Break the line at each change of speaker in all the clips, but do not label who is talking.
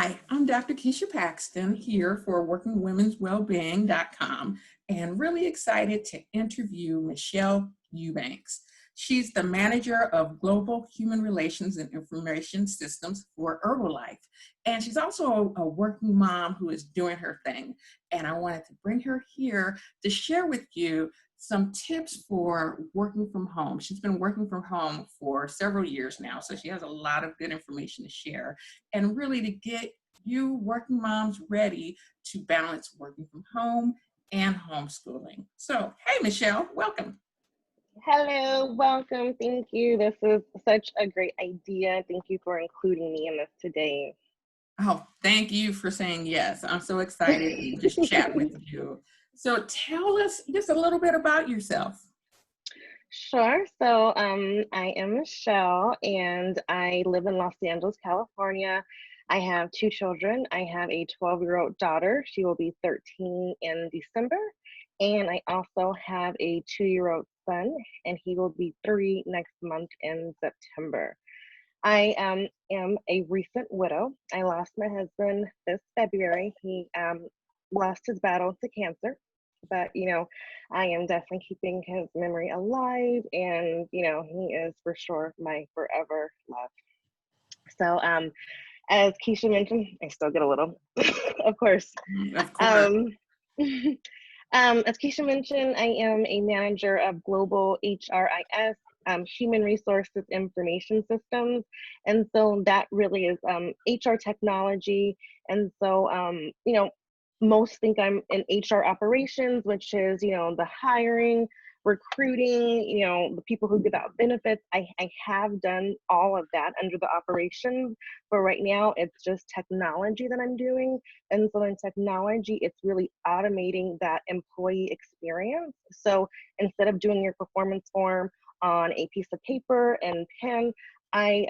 Hi, I'm Dr. Keisha Paxton here for WorkingWomen'sWellbeing.com and really excited to interview Michelle Eubanks. She's the manager of Global Human Relations and Information Systems for Herbalife. And she's also a working mom who is doing her thing. And I wanted to bring her here to share with you some tips for working from home. She's been working from home for several years now, so she has a lot of good information to share and really to get you working moms ready to balance working from home and homeschooling. So, hey, Michelle, welcome.
Hello, welcome. Thank you. This is such a great idea. Thank you for including me in this today.
Oh, thank you for saying yes. I'm so excited to just chat with you. So tell us just a little bit about yourself.
Sure. So, I am Michelle and I live in Los Angeles, California. I have two children. I have a 12-year-old daughter. She will be 13 in December. And I also have a 2-year-old son, and he will be 3 next month in September. I am a recent widow. I lost my husband this February. He lost his battle to cancer, but I am definitely keeping his memory alive, and he is for sure my forever love. So, as Keisha mentioned, I still get a little, of course.
Of course.
Um, as Keisha mentioned, I am a manager of global HRIS, human resources information systems. And so that really is HR technology. And so, most think I'm in HR operations, which is, the hiring, recruiting, the people who give out benefits. I have done all of that under the operations, but right now it's just technology that I'm doing. And so in technology, it's really automating that employee experience. So instead of doing your performance form on a piece of paper and pen, I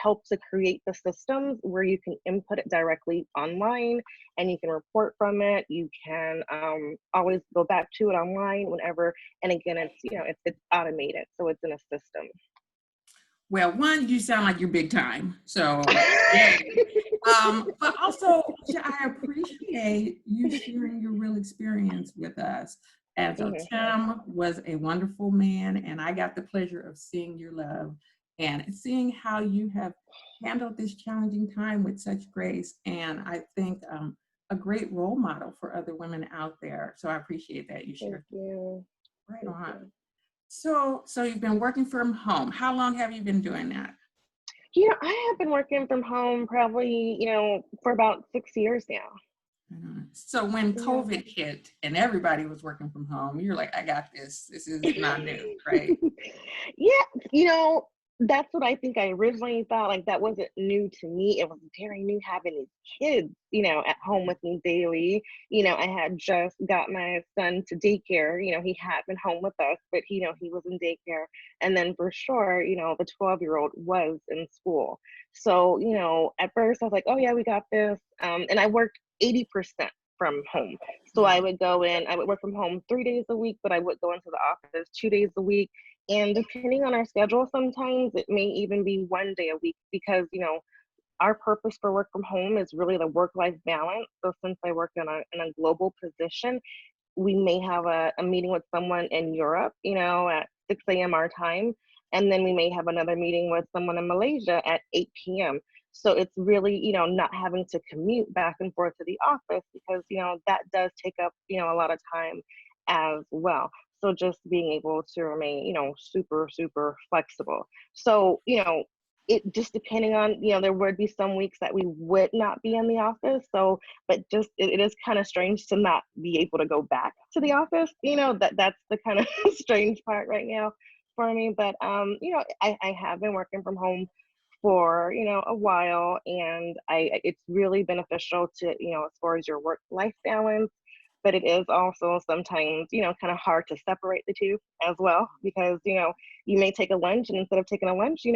help to create the systems where you can input it directly online and you can report from it. You can always go back to it online whenever. And again, it's automated, so it's in a system.
Well, one, you sound like you're big time. So, yeah. But also, I appreciate you sharing your real experience with us. And so,
Mhm.
Tim was a wonderful man, and I got the pleasure of seeing your love and seeing how you have handled this challenging time with such grace. And I think a great role model for other women out there. So, I appreciate that you
Thank
shared.
you.
Right
Thank
on.
you.
So you've been working from home. How long have you been doing that?
I have been working from home probably, for about 6 years now.
So when
Yeah.
COVID hit and everybody was working from home, you're like, I got this. This is not new, right?
Yeah, that's what I think I originally thought. Like, that wasn't new to me. It was very new having these kids, at home with me daily. I had just got my son to daycare. He had been home with us, but he was in daycare. And then for sure, the 12-year-old was in school. So, at first I was like, oh yeah, we got this. And I worked 80% from home. So I would go in, I would work from home 3 days a week, but I would go into the office 2 days a week. And depending on our schedule, sometimes it may even be one day a week because, our purpose for work from home is really the work-life balance. So since I work in a global position, we may have a meeting with someone in Europe, at 6 a.m. our time. And then we may have another meeting with someone in Malaysia at 8 p.m. So it's really, not having to commute back and forth to the office because, that does take up, a lot of time as well. So just being able to remain, super, super flexible. So, it just depending on, there would be some weeks that we would not be in the office. So, but just it is kind of strange to not be able to go back to the office. That's the kind of strange part right now for me. But I have been working from home for a while, and it's really beneficial to as far as your work life balance, but it is also sometimes kind of hard to separate the two as well because you may take a lunch, and instead of taking a lunch,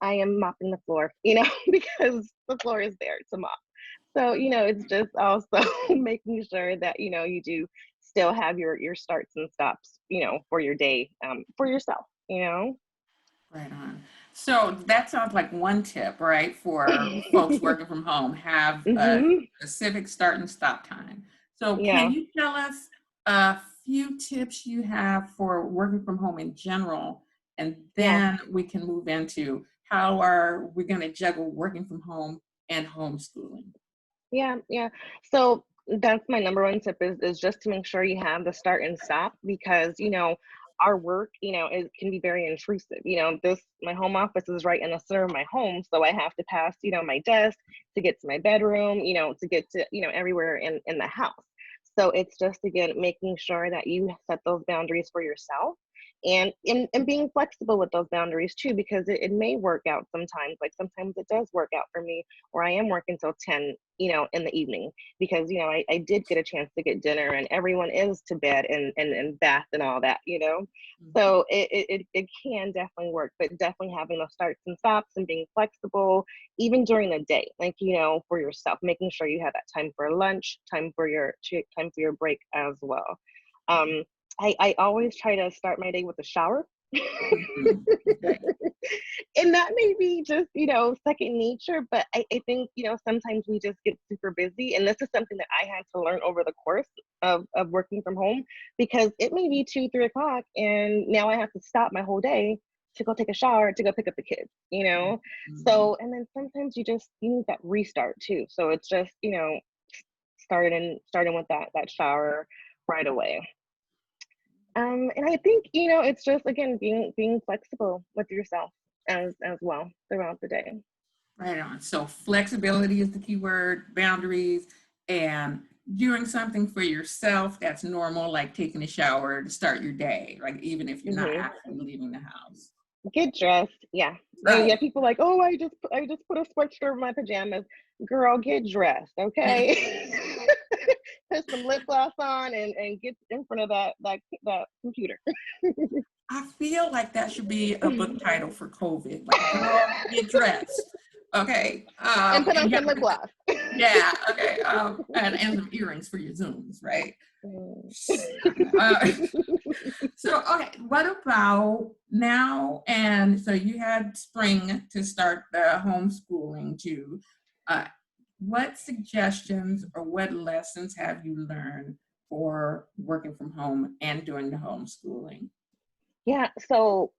I am mopping the floor, because the floor is there to mop. So it's just also making sure that you do still have your starts and stops for your day, for yourself.
Right on. So that sounds like one tip, right? For folks working from home, have a
Mm-hmm.
specific start and stop time. So can
Yeah.
you tell us a few tips you have for working from home in general? And
Yeah.
then we can move into how are we going to juggle working from home and homeschooling?
Yeah, yeah. So that's my number one tip is just to make sure you have the start and stop because our work it can be very intrusive. This my home office is right in the center of my home, so I have to pass my desk to get to my bedroom, to get to everywhere in the house. So it's just again making sure that you set those boundaries for yourself and being flexible with those boundaries too because it may work out sometimes. Like sometimes it does work out for me where I am working till 10 in the evening because I did get a chance to get dinner and everyone is to bed and bath and all that.
Mhm.
So it can definitely work, but definitely having those starts and stops and being flexible even during the day, like for yourself, making sure you have that time for lunch, time for your break as well. Um I always try to start my day with a shower.
Mhm. Okay.
And that may be just second nature, but I think sometimes we just get super busy, and this is something that I had to learn over the course of working from home because it may be 2-3 o'clock and now I have to stop my whole day to go take a shower to go pick up the kids.
Mhm.
So and then sometimes you need that restart too, so it's just starting with that shower right away. And I think it's just again being flexible with yourself as well throughout the day.
Right on. So flexibility is the key word, boundaries, and doing something for yourself that's normal, like taking a shower to start your day, like even if you're not
Hmm.
actually leaving the house.
Get dressed, yeah. And yeah,
Right.
people like, oh, I just put a sweatshirt over my pajamas. Girl, get dressed, okay? Put some lip gloss on and get in front of that computer.
I feel like that should be a book title for COVID, like girl, get dressed. Okay.
And put
And
on
yeah,
some lip gloss.
yeah, okay. And some earrings for your zooms, right?
Mm.
Uh, so, okay, what about now? And so you had spring to start the homeschooling too. Uh, what suggestions or what lessons have you learned for working from home and doing the homeschooling?
Yeah, so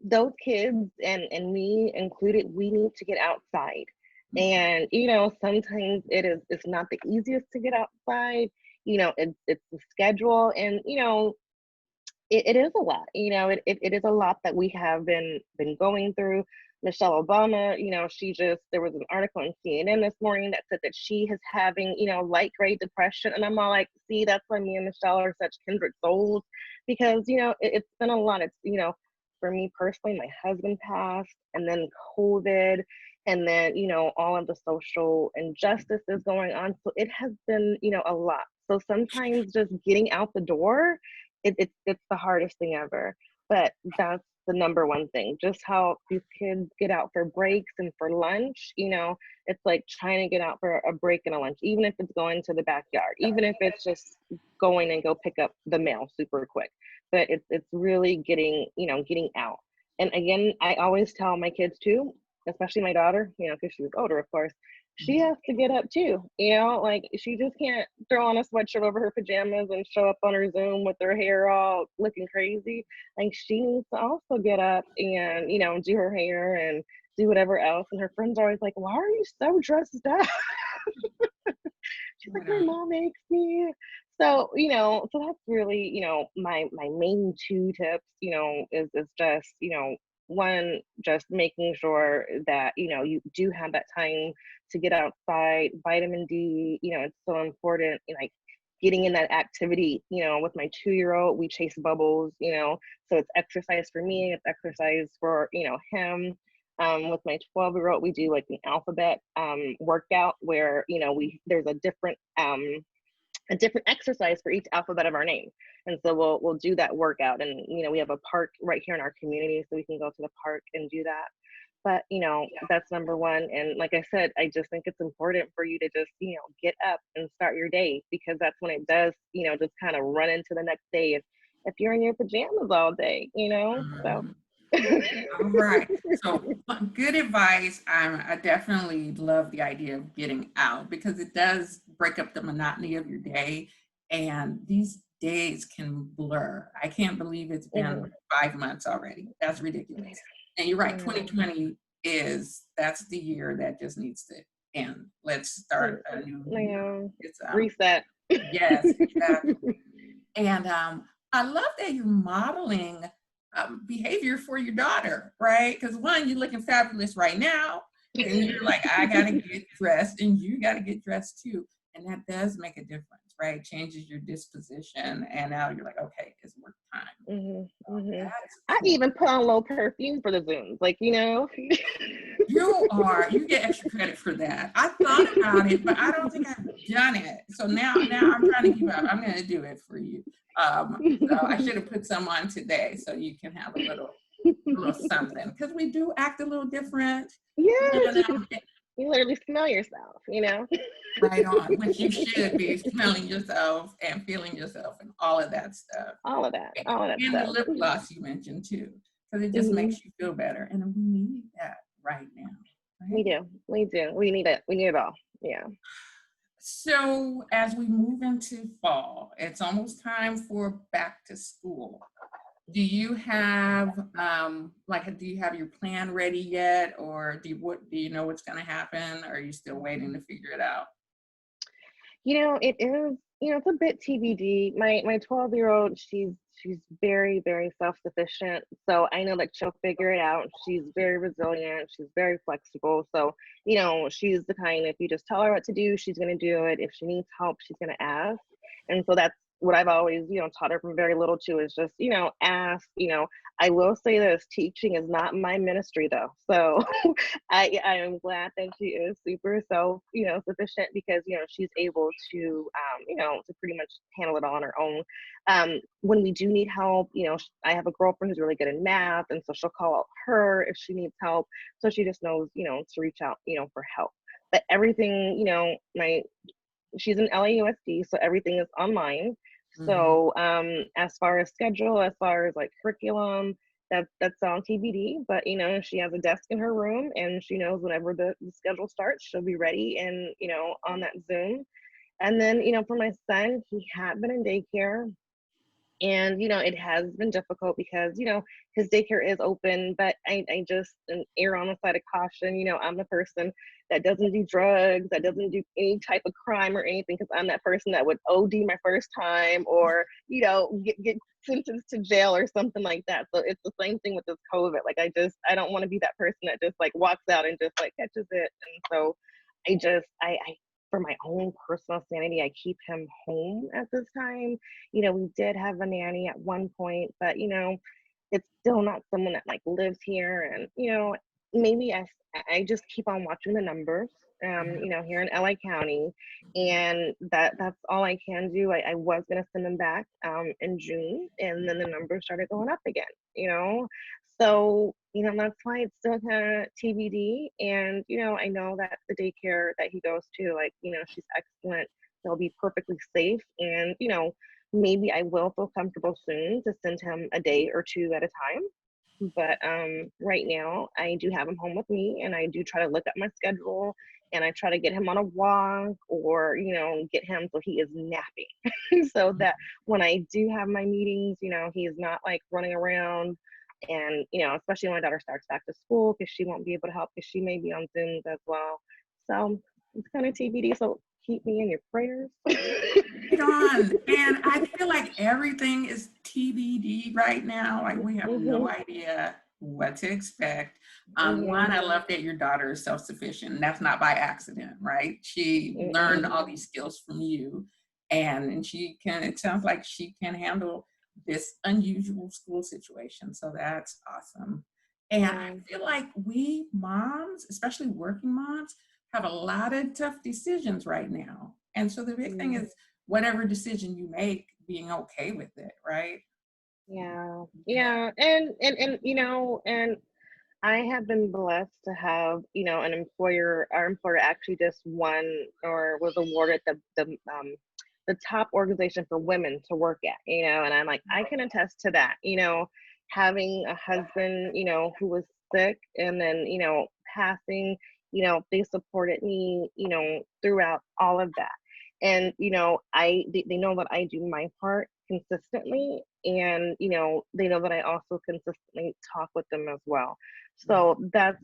those kids and me included, we need to get outside. And sometimes it's not the easiest to get outside. It's the schedule and it is a lot. It is a lot that we have been going through. Michelle Obama, there was an article on CNN this morning that said that she is having, light grade depression. And I'm all like, see, that's why me and Michelle are such kindred souls because, it's been a lot. It's for me personally, my husband passed and then COVID and then, all of the social injustices going on. So it has been, a lot. So sometimes just getting out the door it's the hardest thing ever. But that's the number one thing. Just how these kids get out for breaks and for lunch, it's like trying to get out for a break and a lunch, even if it's going to the backyard, even if it's just going and go pick up the mail super quick. But it's really getting out. And again, I always tell my kids too, especially my daughter, because she was older, of course, she has to get up too. Like she just can't throw on a sweatshirt over her pajamas and show up on her Zoom with her hair all looking crazy. Like she needs to also get up and, do her hair and do whatever else. And her friends are always like, why are you so dressed up? She's like, my mom makes me. So that's really, my main two tips, is just, one, just making sure that, you do have that time to get outside. Vitamin D, it's so important. Like getting in that activity, with my 2-year-old, we chase bubbles, so it's exercise for me, it's exercise for, him. With my 12-year-old, we do like an alphabet workout where we there's a different exercise for each alphabet of our name, and so we'll do that workout. And we have a park right here in our community, so we can go to the park and do that. But that's number one. And like I said, I just think it's important for you to just get up and start your day because that's when it does just kind of run into the next day if you're in your pajamas all day. So
Mhm. All right. So good advice. I definitely love the idea of getting out because it does break up the monotony of your day. And these days can blur. I can't believe it's been
Mhm.
5 months already. That's ridiculous. And you're right,
Yeah.
2020 that's the year that just needs to end. Let's start a new year.
Yeah.
It's
Reset.
yes, exactly. And I love that you're modeling behavior for your daughter, right? Because one, you're looking fabulous right now, and you're like, I gotta get dressed, and you gotta get dressed too. And that does make a difference, right? Changes your disposition, and now you're like, okay, it's work time.
Hmm. Hmm.
That's
I
cool.
even put on a little perfume for the Zooms, like, you know.
You get extra credit for that. I thought about it, but I don't think I've done it. So now I'm trying to keep up. I'm gonna do it for you. So I should have put some on today so you can have a little something because we do act a little different, you
Yes,
know,
you literally smell yourself, you know.
right on, which you should be smelling yourself and feeling yourself and all of that stuff.
All of that
And the
stuff.
lip gloss you mentioned too, because it just
Hmm.
makes you feel better. And we need that right now,
We
right?
do, we do. We need it. We need it all. Yeah.
So as we move into fall, it's almost time for back to school. Do you have do you have your plan ready yet, or do you know what's going to happen? Or are you still waiting to figure it out?
You know, it is, you know, it's a bit TBD. My 12-year-old, she's very, very self-sufficient. So I know that she'll figure it out. She's very resilient, she's very flexible. So, you know, she's the kind, if you just tell her what to do, she's gonna do it. If she needs help, she's gonna ask. And so that's what I've always, you know, taught her from very little too, is just, you know, ask, you know. I will say this, teaching is not my ministry though. So I am glad that she is super self, you know, sufficient, because, you know, she's able to, you know, to pretty much handle it all on her own. When we do need help, you know, I have a girlfriend who's really good in math, and so she'll call out her if she needs help. So she just knows, you know, to reach out, you know, for help. But everything, you know, she's in LAUSD, so everything is online.
Hmm.
So as far as schedule, as far as like curriculum, that's on TBD. But you know, she has a desk in her room, and she knows whenever the schedule starts, she'll be ready and, you know, on that Zoom. And then, you know, for my son, he had been in daycare, and you know, it has been difficult because, you know, his daycare is open, but I just err on the side of caution. You know, I'm the person that doesn't do drugs, that doesn't do any type of crime or anything, because I'm that person that would OD my first time, or, you know, get sentenced to jail or something like that. So it's the same thing with this COVID. Like, I don't want to be that person that just like walks out and just like catches it. And so I for my own personal sanity, I keep him home at this time. You know, we did have a nanny at one point, but you know, it's still not someone that like lives here. And you know, maybe I just keep on watching the numbers,
Yeah.
you know, here in LA County, and that's all I can do. I was gonna send them back in June, and then the numbers started going up again, you know. So, you know, that's why it's still kind of TBD. And, you know, I know that the daycare that he goes to, like, you know, she's excellent. They'll be perfectly safe. And, you know, maybe I will feel comfortable soon to send him a day or two at a time. But right now, I do have him home with me, and I do try to look at my schedule, and I try to get him on a walk, or, you know, get him so he is napping so that when I do have my meetings, you know, he is not like running around. And, you know, especially when my daughter starts back to school, because she won't be able to help, because she may be on Zooms as well. So it's kind of TBD. So keep me in your prayers.
Right on. And I feel like everything is TBD right now. Like we have no
Hmm.
idea what to expect. One,
Hmm.
I love that your daughter is self-sufficient. That's not by accident, right? She learned
Mm-mm.
all these skills from you, and it sounds like she can handle this unusual school situation. So that's awesome. And I
Yeah.
feel like we moms, especially working moms, have a lot of tough decisions right now. And so the big thing
Mm.
is whatever decision you make, being okay with it, right?
Yeah.
Yeah.
Yeah. And you know, and I have been blessed to have, you know, our employer actually just won, or was awarded the top organization for women to work at, you know. And I'm like, I can attest to that, you know. having a husband, who was sick and then, passing, they supported me, throughout all of that. And, they know that I do my part consistently. And, they know that I also consistently talk with them as well.
Right.
So that's,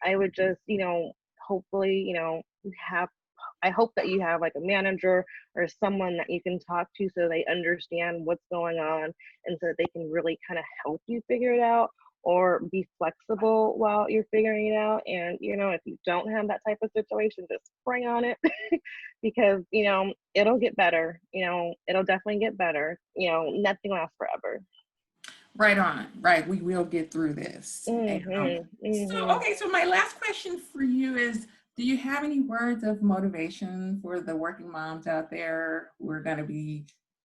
I would just, hopefully, have I hope that you have like a manager or someone that you can talk to so they understand what's going on and so that they can really kind of help you figure it out or be flexible while you're figuring it out. And, if you don't have that type of situation, just spring on it because, it'll get better. It'll definitely get better. Nothing lasts forever.
Right on. Right. We will get through this. And
Hmm.
so my last question for you is, do you have any words of motivation for the working moms out there who are going to be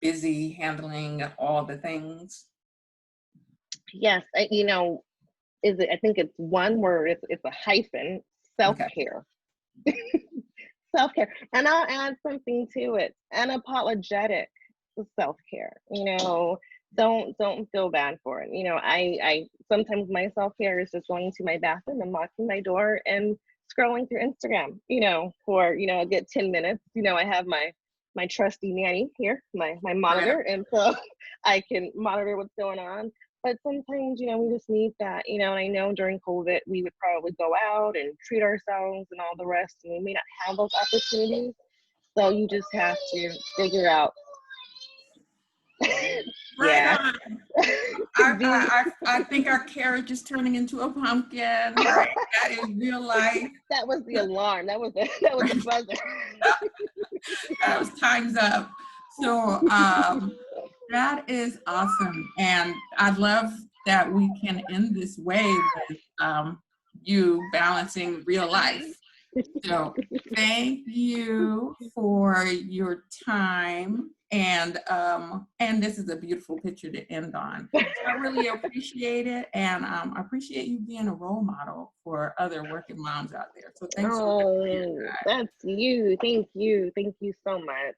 busy handling all the things?
Yes. I think it's one word, it's a hyphen,
Okay.
self-care. Self-care. And I'll add something to it, unapologetic self-care. Don't feel bad for it. I sometimes my self-care is just going to my bathroom and locking my door and scrolling through Instagram, for, a good 10 minutes. I have my trusty nanny here, my
Right.
monitor, and so I can monitor what's going on. But sometimes, we just need that, and I know during COVID, we would probably go out and treat ourselves and all the rest, and we may not have those opportunities. So you just have to figure out,
Right
yeah,
on.
do,
I think our carriage is turning into a pumpkin, right? That is real life.
that was the alarm. That was that was the
Right.
buzzer.
That was time's up. So that is awesome. And I love that we can end this way with you balancing real life. So thank you for your time. And this is a beautiful picture to end on. So I really appreciate it. And I appreciate you being a role model for other working moms out there. So thanks so much for your
Oh,
time.
that's you. Thank you. Thank you so much.